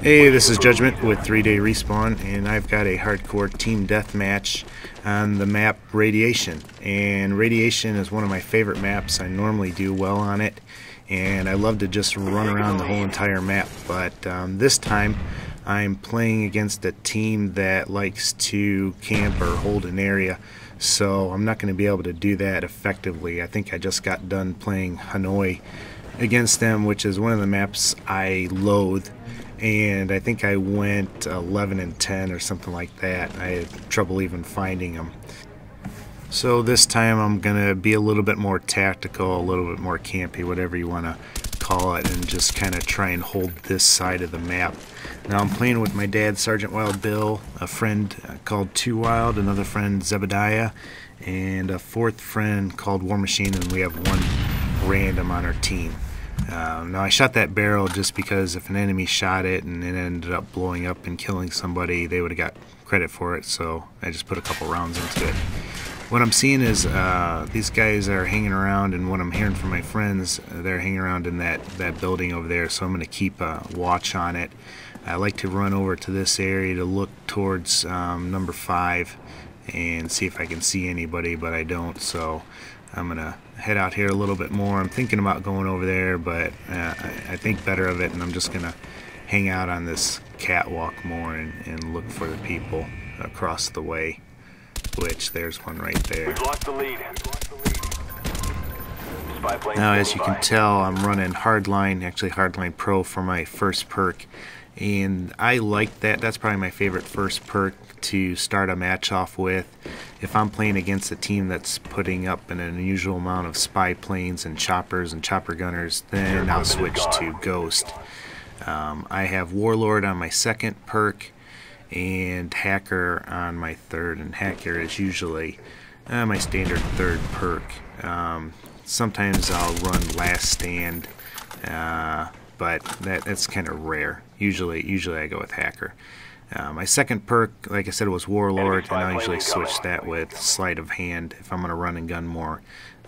Hey, this is Judgment with 3-Day Respawn, and I've got a hardcore team deathmatch on the map Radiation. And Radiation is one of my favorite maps. I normally do well on it, and I love to just run around the whole entire map. But this time, I'm playing against a team that likes to camp or hold an area, so I'm not going to be able to do that effectively. I think I just got done playing Hanoi against them, which is one of the maps I loathe. And I think I went 11 and 10 or something like that. I had trouble even finding them. So this time I'm going to be a little bit more tactical, a little bit more campy, whatever you want to call it, and just kind of try and hold this side of the map. Now I'm playing with my dad, Sergeant Wild Bill, a friend called Two Wild, another friend, Zebediah, and a fourth friend called War Machine, and we have one random on our team. Now I shot that barrel just because if an enemy shot it and it ended up blowing up and killing somebody, they would have got credit for it, so I just put a couple rounds into it. What I'm seeing is these guys are hanging around, and what I'm hearing from my friends, they're hanging around in that building over there, so I'm going to keep a watch on it. I like to run over to this area to look towards number 5 and see if I can see anybody, but I don't, so I'm going to head out here a little bit more. I'm thinking about going over there, but I think better of it, and I'm just going to hang out on this catwalk more and look for the people across the way, which there's one right there. We've lost the lead. Now, as you can tell, I'm running Hardline, actually Hardline Pro for my first perk, and I like that. That's probably my favorite first perk to start a match off with. If I'm playing against a team that's putting up an unusual amount of spy planes and choppers and chopper gunners, then I'll switch to Ghost. I have Warlord on my second perk and Hacker on my third, and Hacker is usually my standard third perk. Sometimes I'll run Last Stand, but that's kind of rare. Usually I go with Hacker. My second perk, like I said, was Warlord, and I usually switch that with Sleight of Hand. If I'm going to run and gun more,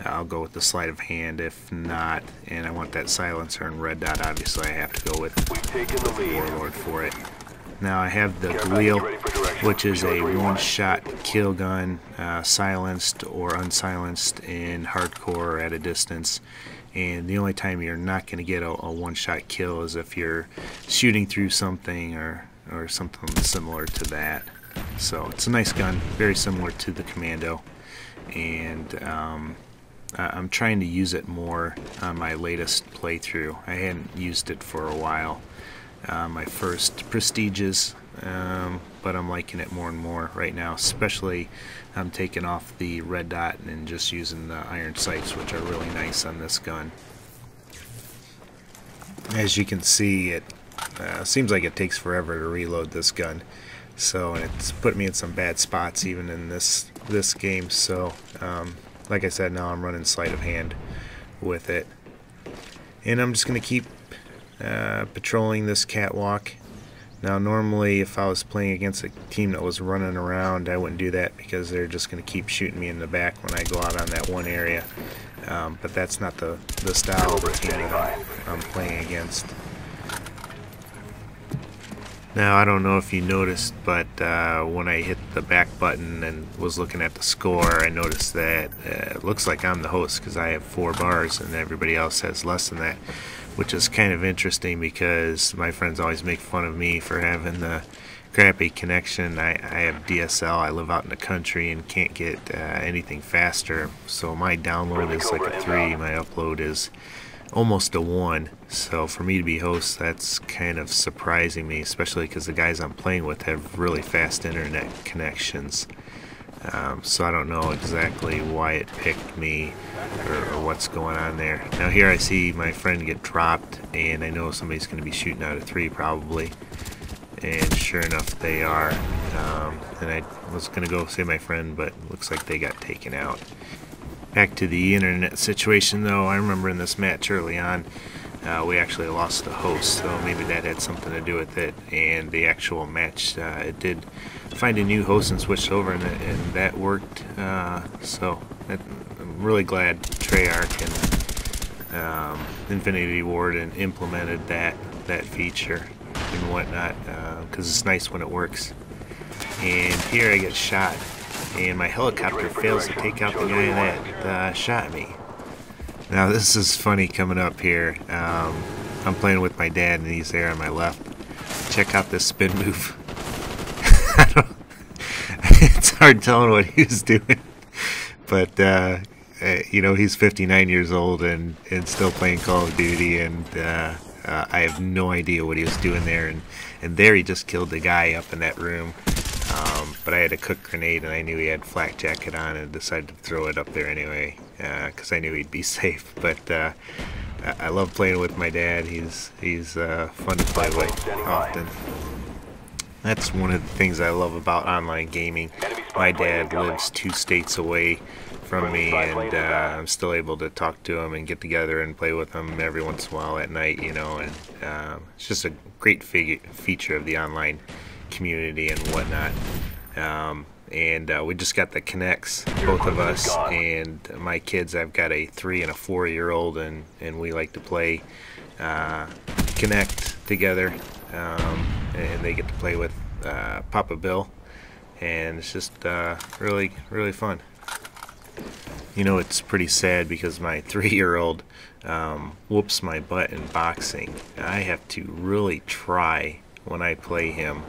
I'll go with the Sleight of Hand. If not, and I want that silencer and red dot, obviously I have to go with Warlord for it. Now I have the Galil, which is a one-shot kill gun, silenced or unsilenced in hardcore at a distance. And the only time you're not going to get a one-shot kill is if you're shooting through something or something similar to that. So it's a nice gun, very similar to the Commando, and I'm trying to use it more on my latest playthrough. I hadn't used it for a while. My first Prestiges, but I'm liking it more and more right now, especially I'm taking off the red dot and just using the iron sights, which are really nice on this gun. As you can see, it seems like it takes forever to reload this gun, so it's put me in some bad spots even in this game. So like I said, now I'm running Sleight of Hand with it, and I'm just going to keep patrolling this catwalk. Now normally if I was playing against a team that was running around, I wouldn't do that because they're just going to keep shooting me in the back when I go out on that one area, but that's not the style of the team that I'm playing against. Now I don't know if you noticed, but when I hit the back button and was looking at the score, I noticed that it looks like I'm the host because I have 4 bars and everybody else has less than that, which is kind of interesting because my friends always make fun of me for having the crappy connection. I have DSL, I live out in the country and can't get anything faster, so my download is like a 3, my upload is almost a 1, so for me to be host, that's kind of surprising me, especially because the guys I'm playing with have really fast internet connections. So I don't know exactly why it picked me or what's going on there. Now here I see my friend get dropped, and I know somebody's going to be shooting out of 3 probably, and sure enough they are. And I was going to go save my friend, but it looks like they got taken out. Back to the internet situation though, I remember in this match early on, we actually lost the host, so maybe that had something to do with it. And the actual match, it did find a new host and switched over, and that worked. So I'm really glad Treyarch and Infinity Ward implemented that feature. and whatnot, because it's nice when it works. And here I get shot, and my helicopter fails to take out the guy that shot me. Now this is funny coming up here. I'm playing with my dad, and he's there on my left. Check out this spin move. It's hard telling what he was doing, but you know, he's 59 years old and still playing Call of Duty, and I have no idea what he was doing there. And there he just killed the guy up in that room. But I had a cook grenade, and I knew he had flak jacket on, and decided to throw it up there anyway, because I knew he'd be safe. But I love playing with my dad. He's fun to play with often. That's one of the things I love about online gaming. My dad lives 2 states away from me, and I'm still able to talk to him and get together and play with him every once in a while at night, you know. And it's just a great feature of the online community and whatnot. We just got the Connects, both of us, and my kids. I've got a 3 and a 4-year-old, and we like to play Connect together, and they get to play with Papa Bill, and it's just really fun. You know, it's pretty sad because my 3-year-old whoops my butt in boxing. I have to really try when I play him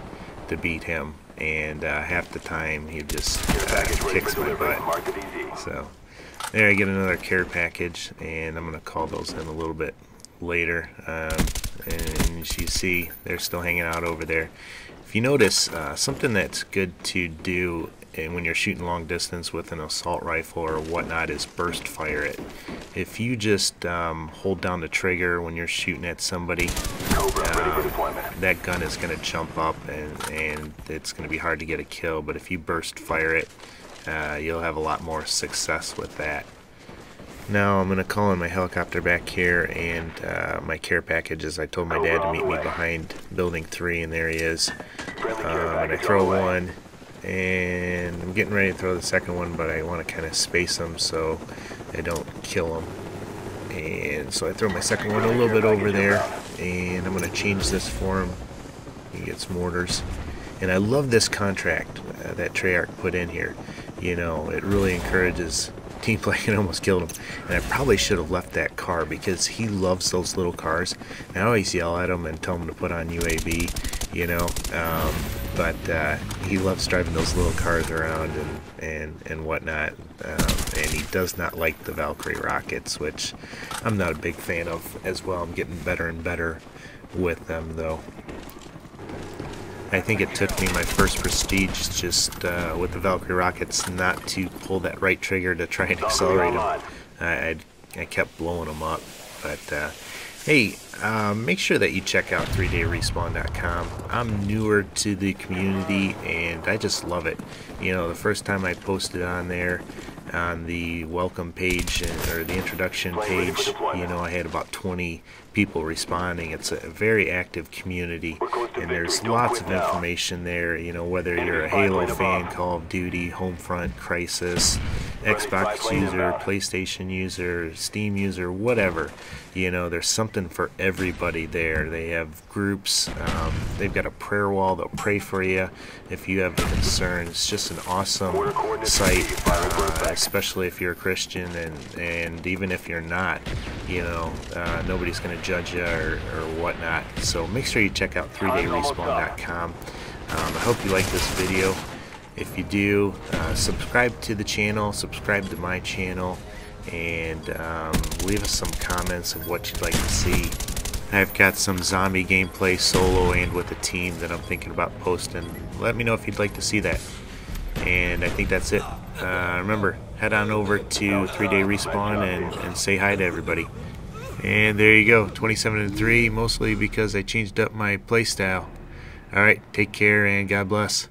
to beat him, and half the time he just kicks my butt. So there, I get another care package, and I'm gonna call those in a little bit later. And as you see, they're still hanging out over there. If you notice, something that's good to do when you're shooting long distance with an assault rifle or whatnot is burst fire it. If you just hold down the trigger when you're shooting at somebody, that gun is going to jump up, and it's going to be hard to get a kill. But if you burst fire it, you'll have a lot more success with that. Now I'm going to call in my helicopter back here, and my care packages. I told my dad to meet me behind building 3, and there he is. And I throw one, and I'm getting ready to throw the second one, but I want to kind of space them so I don't kill him. And so I throw my second one a little bit over there, and I'm going to change this for him. He gets mortars. And I love this contract that Treyarch put in here. You know, it really encourages team play, and almost killed him. And I probably should have left that car, because he loves those little cars. And I always yell at him and tell him to put on UAV, you know. But he loves driving those little cars around and whatnot. And he does not like the Valkyrie rockets, which I'm not a big fan of as well. I'm getting better and better with them, though. I think it took me my first prestige just with the Valkyrie rockets not to pull that right trigger to try and accelerate them. I kept blowing them up. But hey, make sure that you check out 3dayrespawn.com. I'm newer to the community, and I just love it. You know, the first time I posted on there, on the welcome page or the introduction page, you know, I had about 20 people responding. It's a very active community, and there's lots of information there, you know, whether you're a Halo fan, Call of Duty, Homefront, Crisis, Xbox user, PlayStation user, Steam user, whatever. You know, there's something for everybody there. They have groups, they've got a prayer wall. They'll pray for you if you have a concern. It's just an awesome site, especially if you're a Christian, and even if you're not, you know, nobody's going to judge you or whatnot. So make sure you check out 3dayrespawn.com. I hope you like this video. If you do, subscribe to the channel, subscribe to my channel, and leave us some comments of what you'd like to see. I've got some zombie gameplay solo and with a team that I'm thinking about posting. Let me know if you'd like to see that. And I think that's it. Remember, head on over to 3Day Respawn and say hi to everybody. And there you go, 27-3, mostly because I changed up my playstyle. Alright, take care and God bless.